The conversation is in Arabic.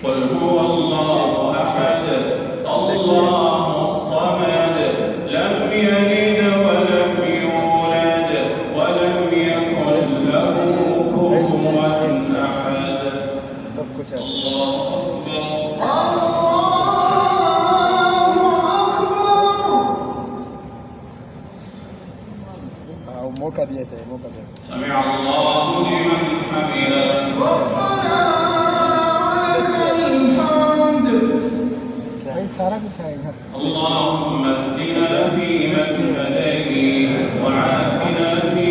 قل هو الله أحد الله الصمد لم يلد ولم يولد ولم يكن له كفوا أحد. الله أكبر. سمع الله لمن حمده ربنا ولك الحمد. اللهم اهدنا فيمن هديت وعافنا فيمن